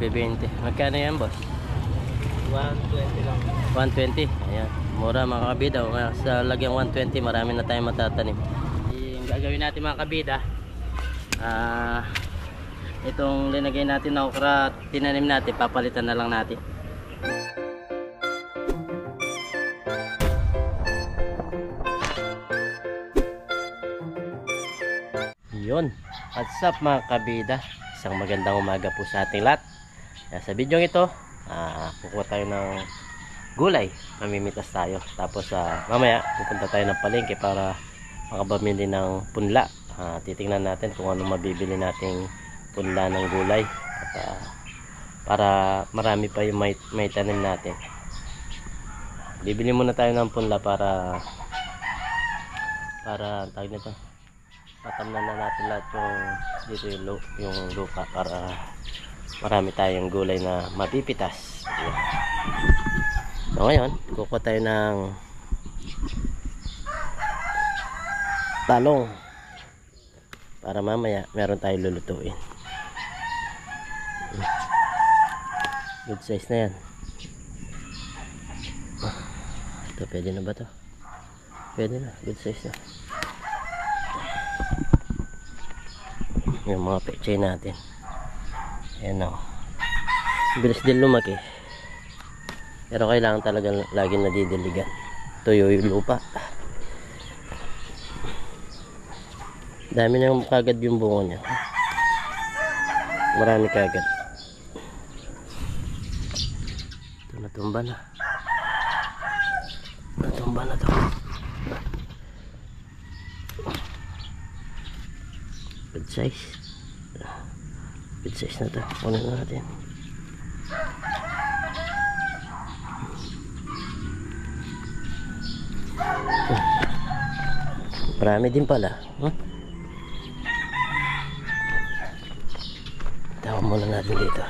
20. Magkano yan, boss? 120 lang. 120. Ayan. Mura mga kabida. Sa lagyang 120, marami na tayong matatanim. Yung gagawin natin mga kabida, itong linagay natin na okra, tinanim natin, papalitan na lang natin. Yun. What's up mga kabida? Isang magandang umaga po sa ating lahat. Sa video ito, kukuha tayo ng gulay, mamimitas tayo, tapos mamaya pupunta tayo ng palengke para makabamili ng punla. Titingnan natin kung ano mabibili nating punla ng gulay at, para marami pa yung may tanim natin. Bibili muna tayo ng punla para tawag nito, patamnan na natin lahat dito yung lupa para marami tayong gulay na mapipitas. So ngayon, kukuha tayo ng talong para mamaya meron tayong lulutuin. Good size na yan. Ito, pwede na ba to? Pwede na, good size na. Yung mga pechay natin. Ayan o. Bilis din lumaki. Pero kailangan talaga laging nadidiligan. Tuyo yung lupa. Dami na kagad yung bunga niya. Marami kagad. Ito, natumba na. Natumba na to. Good size. Good size na to. Kunin na natin. Marami din pala. Tawag muna natin dito.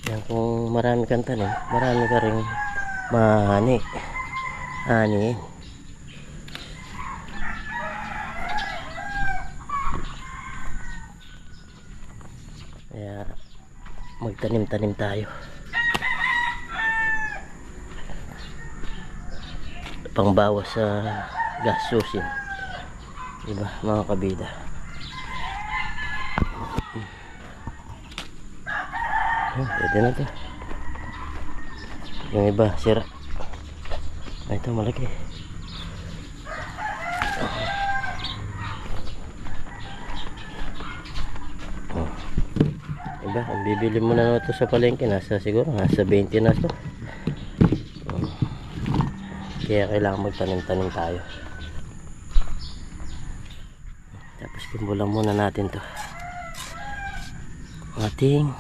Yan, kung marami kang tanim, marami ka rin mahani. Haniin. Kaya magtanim-tanim tayo. Pangbawas sa gastusin. Diba mga kabida? Pwede na to. Yung iba sira. Ito malaki. Diba, ang bibili mo na ito sa palengke, siguro nasa 20 na ito. Kaya kailangan magtanim-tanim tayo. Tapos timbulan muna natin to ating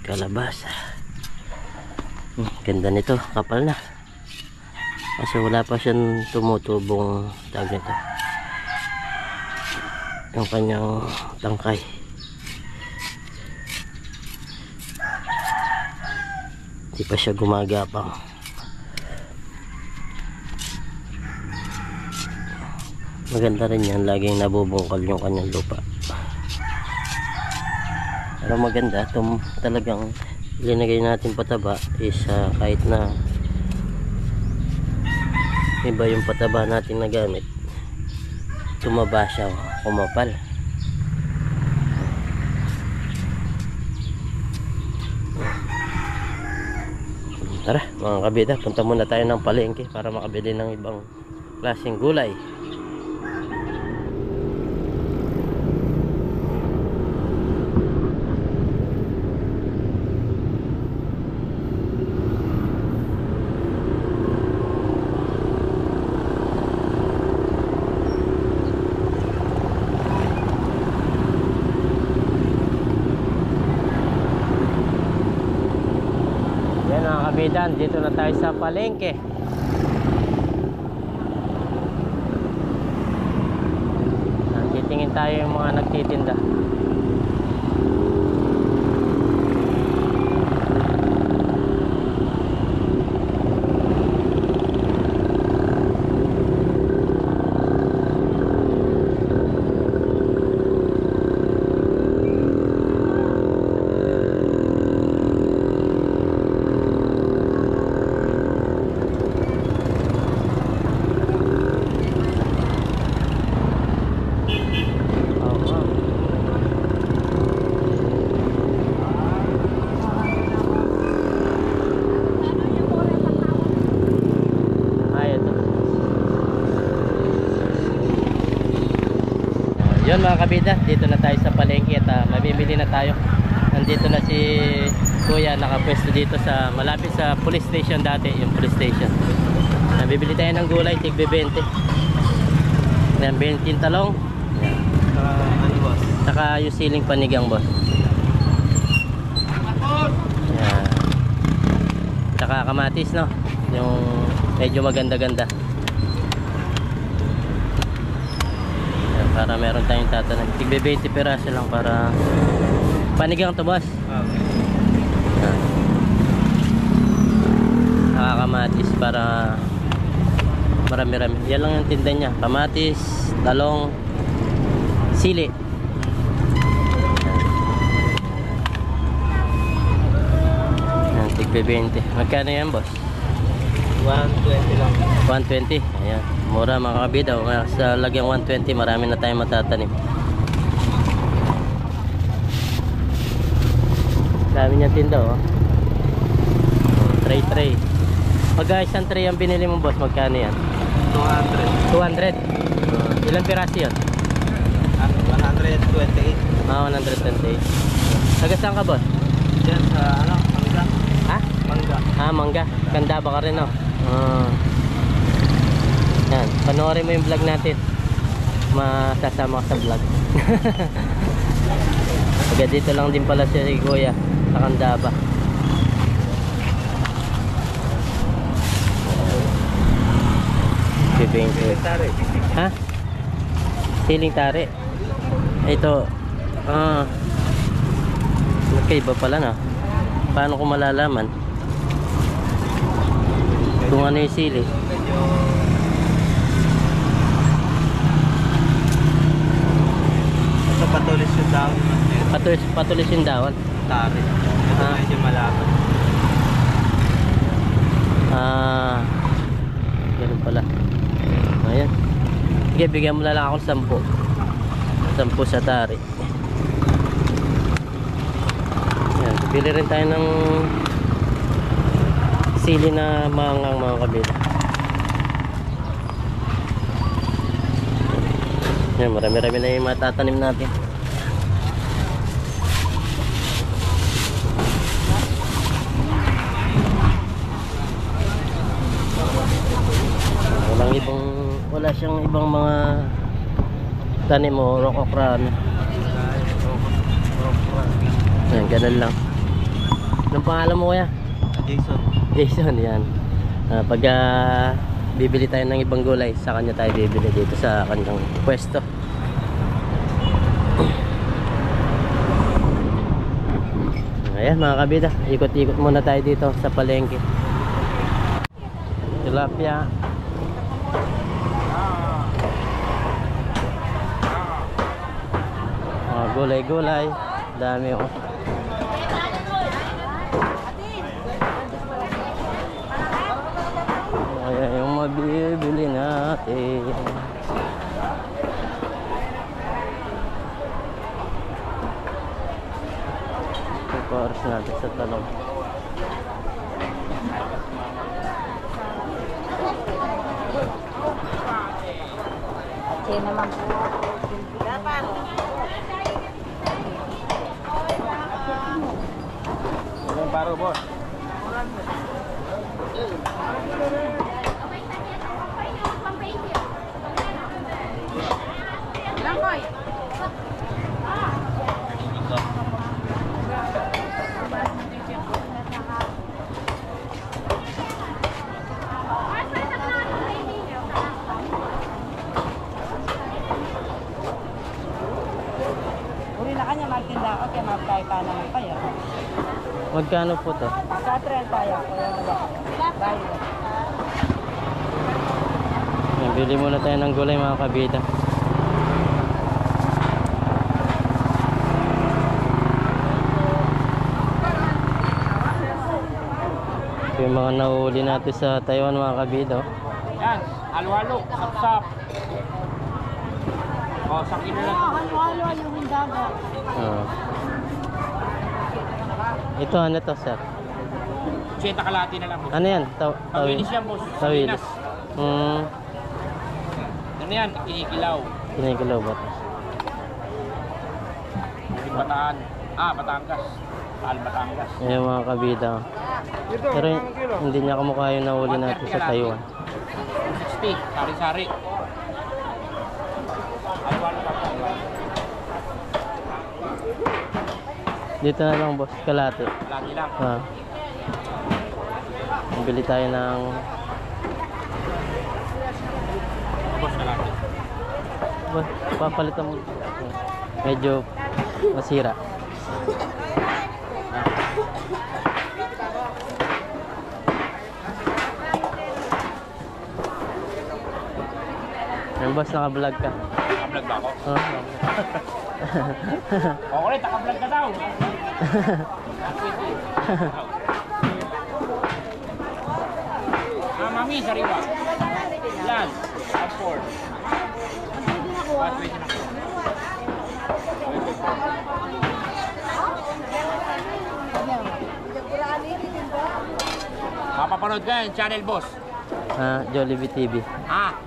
kalabasa. Ganda nito, kapal na kasi wala pa siyang tumutubong tawag nito, yung kanyang tangkay. Hindi pa siya gumagapang. Maganda rin yan, laging nabubungkal yung kanyang lupa. Pero maganda itong talagang linagay natin pataba is kahit na iba yung pataba natin na gamit, tumaba siya, kumapal. Tara mga kabida, punta muna tayo ng palengke para makabili ng ibang klaseng gulay. Kabidan, dito na tayo sa palengke. Titingin tayo yung mga nagtitinda. Yun mga kabida, dito na tayo sa palengke at mamimili na tayo. Nandito na si Kuya, nakapwesto dito sa malapit sa police station dati, yung police station. Nabibili tayo ng gulay, tigbe 20. Yan, 20 talong. Yan. Ano boss? Saka yung siling panigang boss. Yan. Saka kamatis no, yung medyo maganda-ganda. Yan, para meron tayong tatanim. Tigbe 20 piraso lang para panigang to boss. Okay. Yan. Saka kamatis para marami-rami. Yan lang yung tinda niya. Kamatis, talong, sili. Yan, tigbe 20. Magkano yan boss? 120 lang. 120. Ayan. Mura mga kabida. Sa lagyang 120, marami na tayong matatanim. Dami niyang tinda oh. Tray. Pag isang tray ang binili mo boss, magkano yan? 200. 200. Ilang piraso yun? 128. 128. Taga saan ka boss? Diyan sa ano? Mangga. Ha? Mangga. Mangga. Ganda ba ka rin oh? Yan, panoorin mo yung vlog natin. Masasama ka sa vlog. Taga dito lang din pala si Kuya sa Candaba. Tari. Ha? Siling tari. Ito. Magkaiba pala na. Paano ko malalaman kung ano yung sili? Ito patulis yung dahon. Patulis yung dahon. Tari. Ito medyo malapad. Ganun pala. Ayan. Sige, bigyan mo na lang ako 10 sa tari. Ayan, bili rin tayo ng sili na mangang mga kabila. Ayan, marami-rami na yung matatanim natin. Wala siyang ibang mga tanim mo, rock okra. Ayan, ganun lang. Anong pangalan mo kuya? Jason, yan. Pag bibili tayo ng ibang gulay, sa kanya tayo bibili dito sa kanyang pwesto. Ayan mga kabida, ikot-ikot muna tayo dito sa palengke. Tilapia. Gulay-gulay, dami oh. Ayan yung mabibili natin. Pagparos natin sa talong. At naman po. Dapat. Paro boss. Langkoy. Uri na kanya magtinda ako kaya magkay pa naman kayo. Magkano po to? Sa 30 kaya ko yan ba? Bye. Bili muna tayo ng gulay mga kabida. Yung mga nahuli natin sa Taiwan mga kabida. Yan, alwalo, sapsap. O, sa kilo lang. Halo-halo yung hindaga. Ito ano to sir? Cheta kalati na lang. Ano yan? Tawilis yan boss. Bataan. Batangas. Taal Batangas. Ayan mga kabida. Pero hindi niya kamukha yung nahuli natin sa Taiwan. 60. Sari-sari. Alwalo ka po. Dito na lang boss, kalate. Lagi lang. Bili tayo ng Boss na lagi. boss, papalitan mo. Medyo masira. Ayan boss, naka-vlog ka. Naka-vlog ba ako? Oh. Oo ulit, naka-vlog ka daw. Mami, sariwa. Yan. Afford. Pwede na. Mapapanood ka yan, channel boss. Jollibee TV.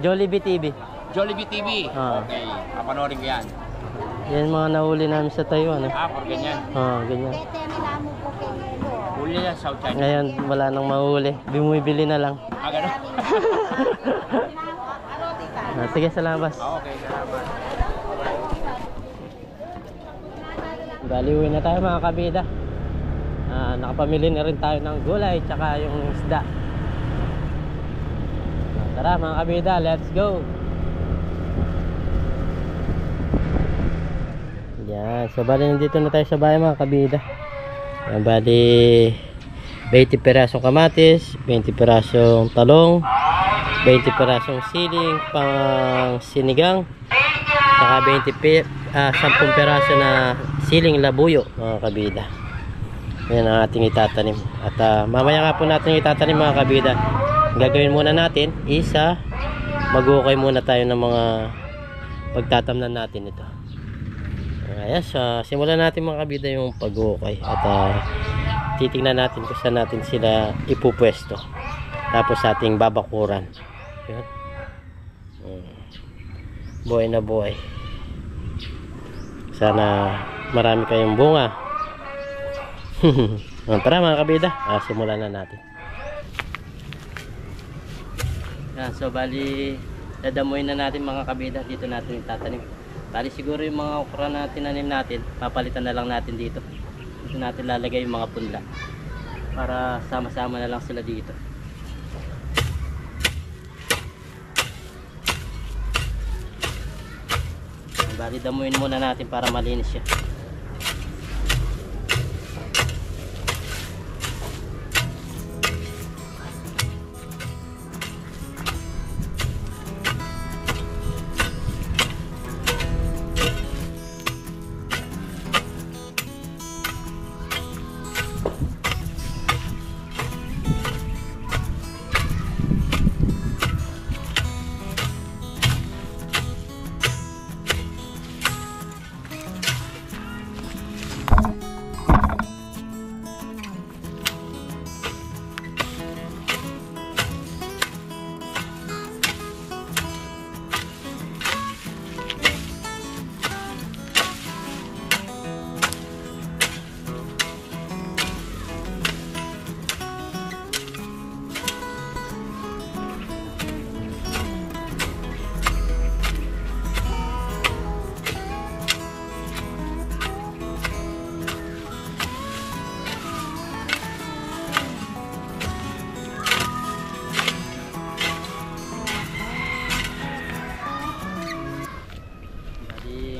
Jollibee TV. Jollibee TV. Okay, papanoorin ko yan. Yan mga nahuli namin sa Taiwan. For ganyan. Ganyan. Huli yan, South China. Ngayon, wala nang mahuli. Bumibili na lang. Gano'n? Sige, salamat. Okay, salamat. Baliwin na tayo mga kabida. Nakapamili na rin tayo ng gulay tsaka yung isda. Tara mga kabida, let's go. Yan, so bali nandito na tayo sa bahay mga kabida. Yan, bali 20 pirasong kamatis, 20 pirasong talong, 20 pirasong siling pang sinigang, saka 10 piraso na siling labuyo mga kabida. Yan ang ating itatanim. At mamaya nga po natin itatanim mga kabida. Gagawin muna natin isa mag-ukay muna tayo ng mga pagtatamnan natin ito. Ayan, simulan natin mga kabida yung pag-ukay. At titingnan natin kung saan natin sila ipupwesto. Tapos ating babakuran. Yan. Buhay na buhay. Sana marami kayong bunga. Tara mga kabida, simulan na natin. So bali dadamuin na natin mga kabida. Dito natin itatanim. Bali siguro yung mga okra na tinanim natin, papalitan na lang natin dito. Dito natin lalagay yung mga punla para sama-sama na lang sila dito. Bali damuin muna natin para malinis siya.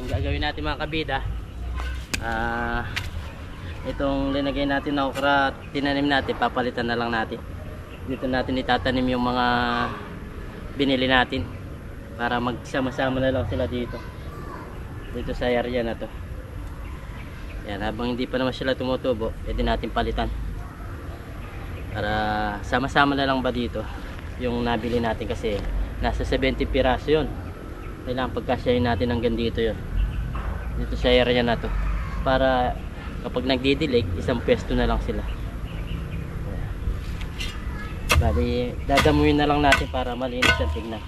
Gagawin natin mga kabida, itong linagay natin na okra, tinanim natin, papalitan na lang natin. Dito natin itatanim yung mga binili natin para magsama-sama na lang sila dito sa area na to. Yan, habang hindi pa naman sila tumutubo, pwede natin palitan para sama-sama na lang ba dito yung nabili natin, kasi nasa 70 piraso yun. Kailangan pagkasyahin natin hanggang dito yun, dito sa area na to, para kapag nagdidilig, isang pwesto na lang sila. Bali dadamuin na lang natin para malinis ang tignan.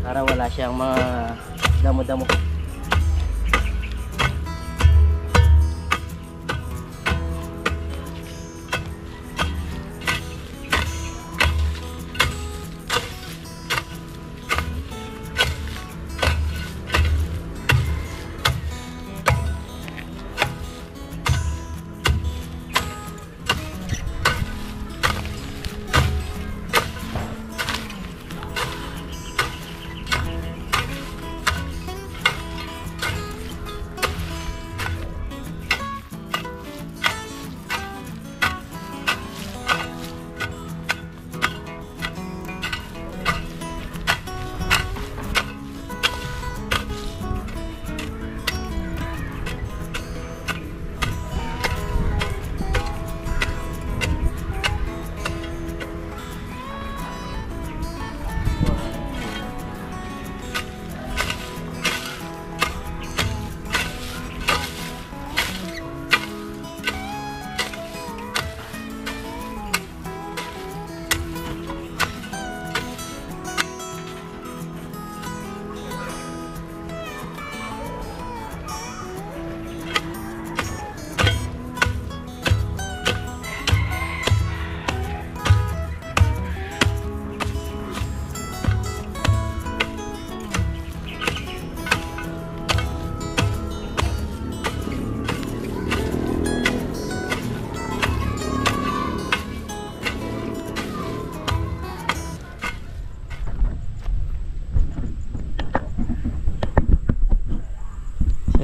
para wala siyang mga damo-damo.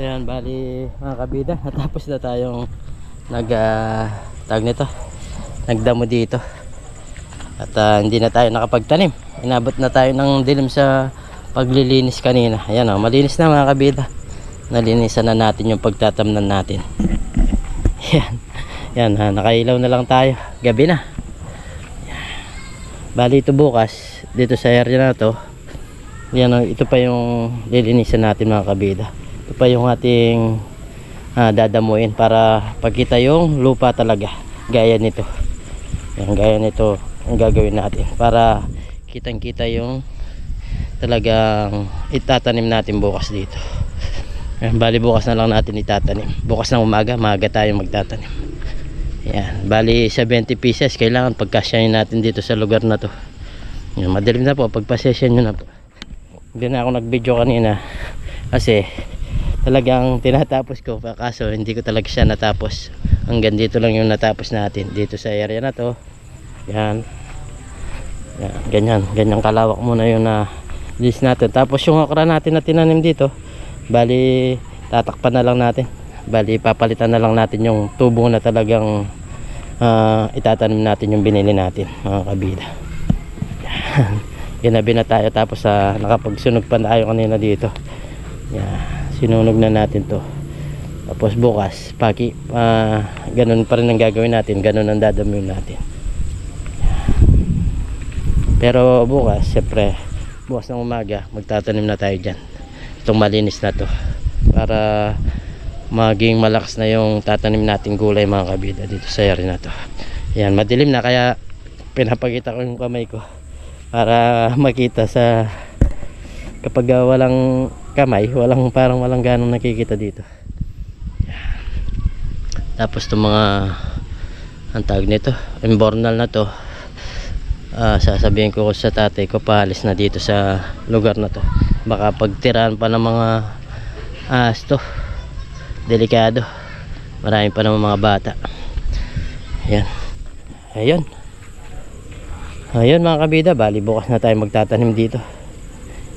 Ayan, bali mga kabida, natapos na tayong tag nito, nagdamo dito. At hindi na tayo nakapagtanim. Inabot na tayo ng dilim sa paglilinis kanina. Ayan o, malinis na mga kabida. Nalinisan na natin yung pagtatamnan natin. Ayan, nakailaw na lang tayo. Gabi na. Ayan. Bali ito bukas, dito sa area na to. Ayan, ito pa yung lilinisan natin mga kabida. Ito pa yung ating dadamuin para pagkita yung lupa talaga. Gaya nito. Yan, gaya nito ang gagawin natin para kitang kita yung talagang itatanim natin bukas dito. Yan, bali bukas na lang natin itatanim. Bukas ng umaga, maaga tayo magtatanim. Yan, bali 70 pieces kailangan pagkasyahin natin dito sa lugar na to. Yan, madilim na po, pagpasesyon nyo na po. Hindi na ako nag video kanina kasi talagang tinatapos ko, kaso hindi ko talaga siya natapos. Hanggang dito lang yung natapos natin dito sa area na to. Yan, yan, ganyan kalawak muna yung list natin. Tapos yung okra natin na tinanim dito, bali tatakpan na lang natin. Bali papalitan na lang natin yung tubo na talagang itatanim natin yung binili natin mga kabida. Ginabi na tayo, tapos nakapagsunog pa tayo kanina dito. Yan, sinunog na natin to. Tapos bukas ganun pa rin ang gagawin natin, ganun ang dadamuin natin. Pero bukas, syempre bukas ng umaga magtatanim na tayo dyan. Itong malinis na to para maging malakas na yung tatanim nating gulay mga kabida dito sa area na to. Yan, madilim na kaya pinapakita ko yung kamay ko para makita sa kapag walang kamay, parang walang ganong nakikita dito. Yan. Tapos itong mga ang tawag nito, imbornal na to, sasabihin ko sa tatay ko paalis na dito sa lugar na to. Baka pagtiraan pa ng mga to, delikado, marami pa naman mga bata. Yan, ayun mga kabida, bali bukas na tayo magtatanim dito.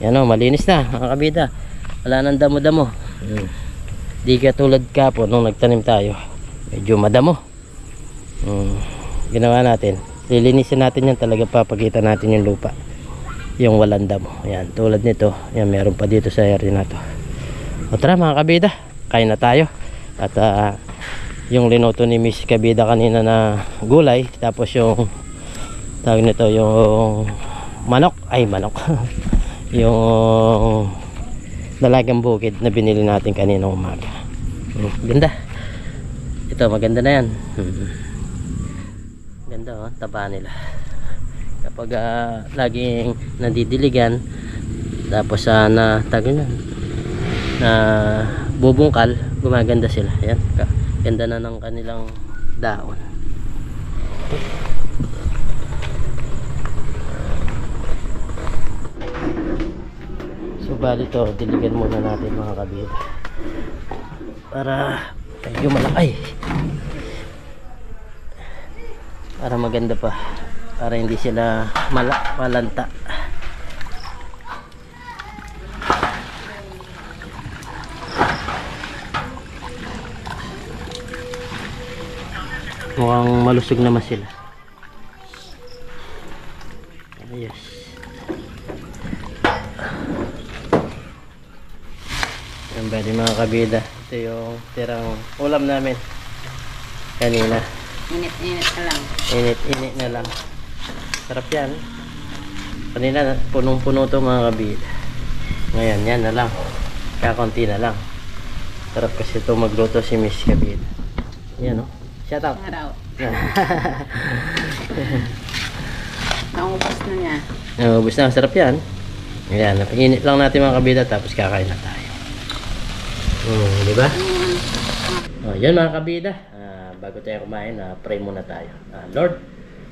Yan o, malinis na mga kabida, wala nang damo-damo. Di katulad kapo nung nagtanim tayo, medyo madamo. Ginawa natin, lilinisin natin yan talaga, papakita natin yung lupa, yung walang damo. Yan, tulad nito, yan, meron pa dito sa area na to. O tara mga kabida, kain na tayo. At yung linuto ni Miss Kabida kanina na gulay, tapos yung tawag nito, yung manok yung dalagang bukid na binili natin kanina umaga. Ganda ito, maganda na yan. Ganda oh, taba nila. Kapag laging nandidiligan, Tapos na tago na bubungkal, gumaganda sila. Ayan, ganda na ng kanilang daon. So bali to, diligan muna natin mga kabida para medyo malaki, para maganda pa, para hindi sila malanta. Mukhang malusog naman sila. Ayos. Yan ba mga kabida? Ito yung tirang ulam namin kanina. Init-init na lang. Init-init na lang. Sarap yan. Kanina punong-puno to mga kabida. Ngayon yan na lang. Kakunti na lang. Sarap kasi ito magluto si Miss Kabida. Yan o. Shout out. Shout out. Naubos na niya. Ubus na. Sarap yan. Ayan. Napag-init lang natin mga kabida tapos kakain na tayo. Di ba? Yan mga kabida. Bago tayo kumain, pray muna tayo. Lord,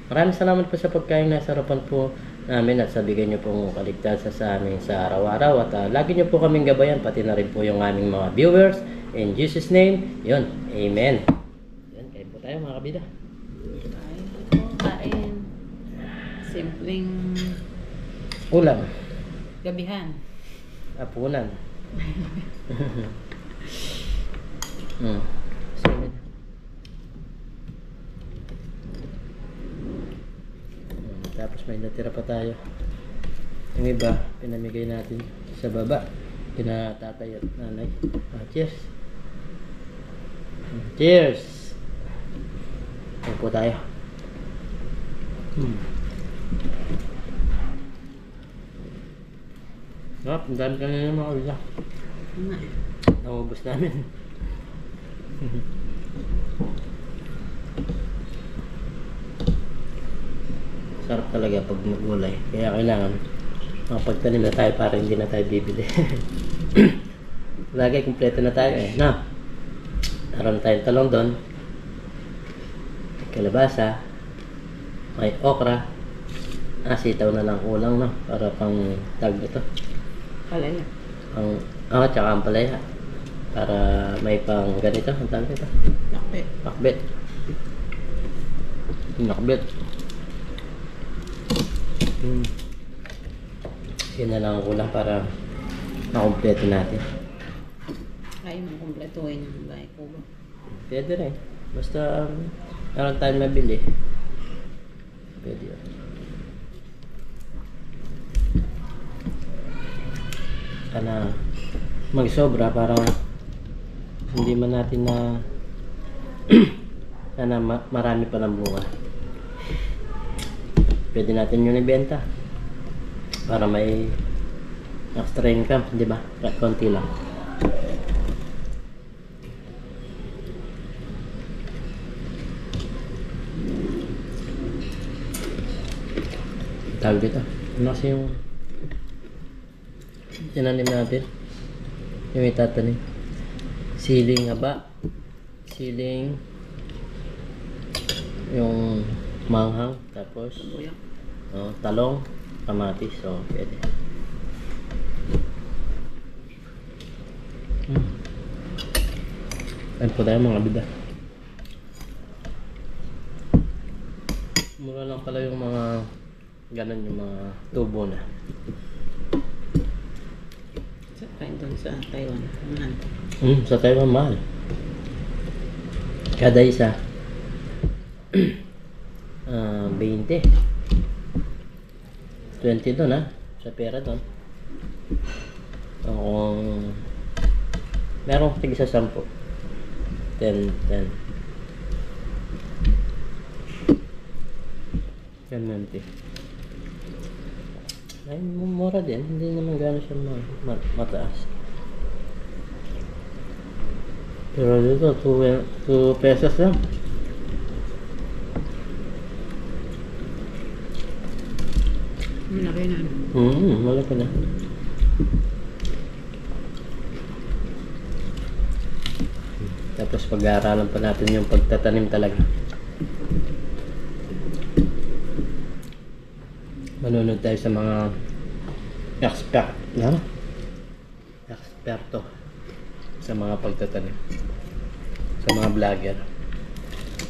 maraming salamat po sa pagkain na sarapan po namin at sa bigay niyo pong kaligtasan sa amin sa araw-araw at lagi niyo po kaming gabayan pati na rin po yung aming mga viewers. In Jesus name, yun. Amen. Yan, kain po tayo mga kabida. Kain. Simpleng Ulam. gabihan. Apunan. Solid. Tapos may natira pa tayo. Yung iba, pinamigay natin sa baba. Kina tatay at nanay. Cheers! Cheers! Ayan po tayo. Ang dami kanina mga kabila. Naubos namin. Sarap talaga pag magulay. Kaya kailangan makapagtanim na tayo para hindi na tayo bibili. Lagi kumpleto na tayo eh. Na, naroon tayong talong doon. Kalabasa. May okra. Sitaw na lang kulang no. Para pang tag ito. Palaya. Tsaka ang palaya. Para may pang ganito. Ang tawag ito. Nakbet. Nakbet. Nakbet. Yun na lang ang kulang para makumpleto natin. Ay, makumpletuhin yung bahay ko. Pwede rin. Basta meron tayong mabili. Pwede yun. Sana magsobra para hindi man natin na sana marami pa ng bunga. Pwede natin yun ibenta para may extra income, di ba? Kahit konti lang. Tawag dito. Ano kasi yung tinanim natin? Yung itatanim. Siling haba. Siling yung manghang. Tapos talong, kamatis. So, pwede. Ayan po tayo mga bida. Mura lang pala yung mga ganun, yung mga tubo na. Kain doon sa Taiwan. Mahal. Sa Taiwan mahal. Kada isa 20. 20 doon sa pera doon. Kung merong tig sa 10. 10. 10. Ay, mura din. Hindi naman gano'n siya mataas. Pero dito, 2 pesos lang. Malaki na. Malaki na. Tapos pag-aaralan pa natin yung pagtatanim talaga. Manunod tayo sa mga eksperto sa mga pagtatanim, sa mga vlogger.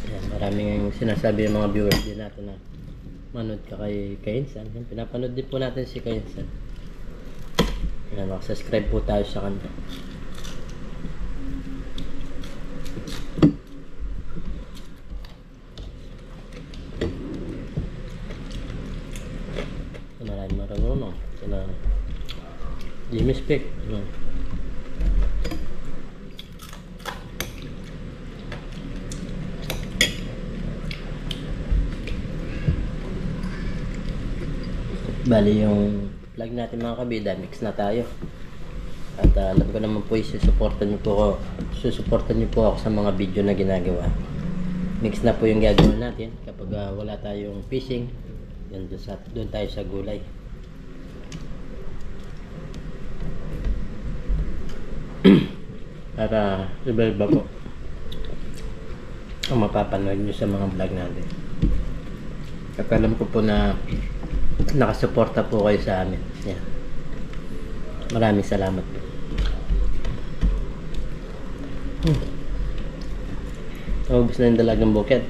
Ayan, maraming sinasabi yung mga viewers din natin na manood ka kay Kainsan. Pinapanood din po natin si Kainsan. Ayan, subscribe po tayo sa kanya. Maraming marunong sila Jimmy Speck. Bali yung vlog natin mga kabida, mix na tayo. At alam ko naman po susuportan niyo po ako sa mga video na ginagawa. Mix na po yung gagawin natin kapag wala tayong fishing. Doon tayo sa gulay. Para iba-iba po ang mapapanood nyo sa mga vlog natin. At alam ko po na nakasuporta po kayo sa amin. Yeah. Maraming salamat po. Ubus na yung dalagang buket.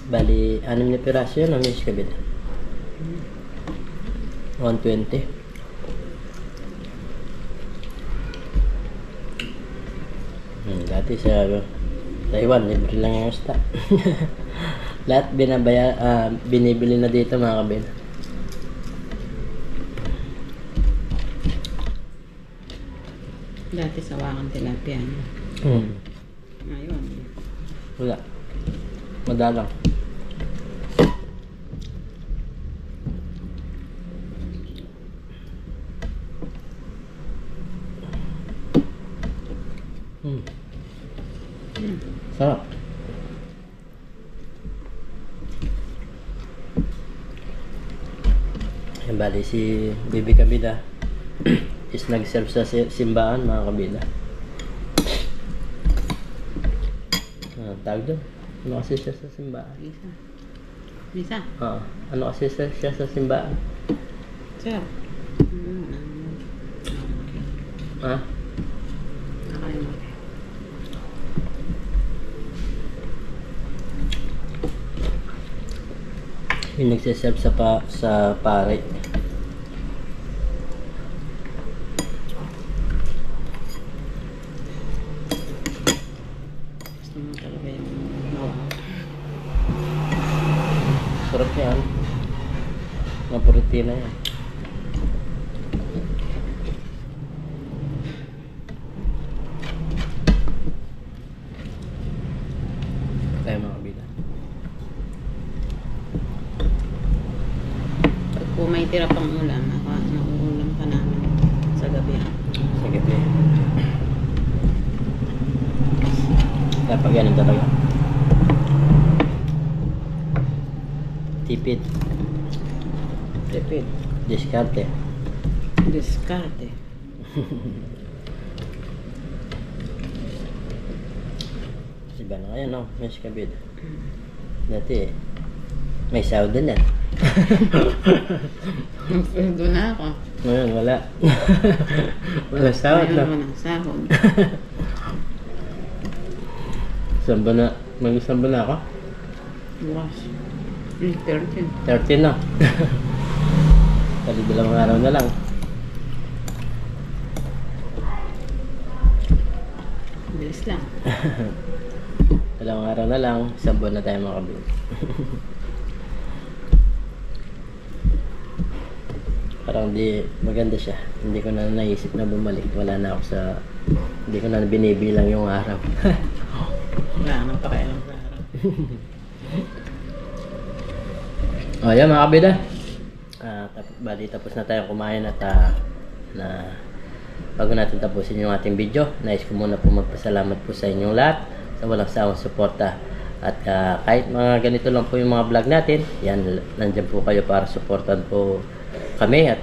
Bali, 6 na piraso yun. Ang miss kabila. 120. Dati sa Taiwan, libre lang yung stock. Lahat binibili na dito mga kabila. Dati sawangan tilapia. Ngayon. Wala. Madalang. Sarap. Yan, bali si Bibi Kabida is nag-serve sa simbahan mga kabida. Tawag doon. Ano kasi siya sa simbahan? Misa? Oo. Ano kasi siya sa simbahan? Sir. Ha? Nakalimutan. Yung nagsiserve sa pare. Gusto mo talaga yung nawaw. Sarap yan. Mga protina yan. Tayo mga kabila. Pag po may tira pang ulam, nauulam pa namin sa gabi. Sa gabi. Dapat ganun talaga. Tipid. Tipid. Diskarte. Diskarte. Iba na ngayon, no? Mas kabid. Dati, may sahod din yan. Doon na ako. Ngayon, wala. Wala sahod na. Ngayon walang sahod. Saan ba na? Mag-isang ba na ako? Bukas. 13. 13 na. Kali 2 araw na lang. Bilis lang. 2 araw na lang, 1 buwan na tayo makabili. Parang maganda siya. Hindi ko na naisip na bumalik. Wala na ako hindi ko na binibilang yung araw. Wala nang pakialam sa araw. O yan mga kabida. Bali tapos na tayo kumain at bago natin tapusin yung ating video, nais ko muna po magpasalamat po sa inyong lahat sa walang sawang suporta. At kahit mga ganito lang po yung mga vlog natin, yan, nandyan po kayo para supportan po kami at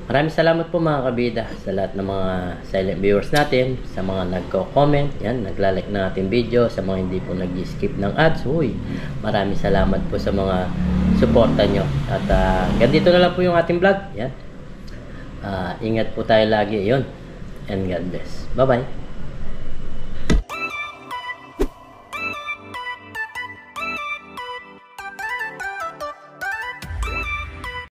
Maraming salamat po mga kabida sa lahat ng mga silent viewers natin, sa mga nagko-comment, yan, nagla-like ng ating video, sa mga hindi po nag-skip ng ads. Uy, maraming salamat po sa mga suporta nyo. At ganito na lang po yung ating vlog. Yan. Ingat po tayo lagi. Yun. And God bless. Bye-bye.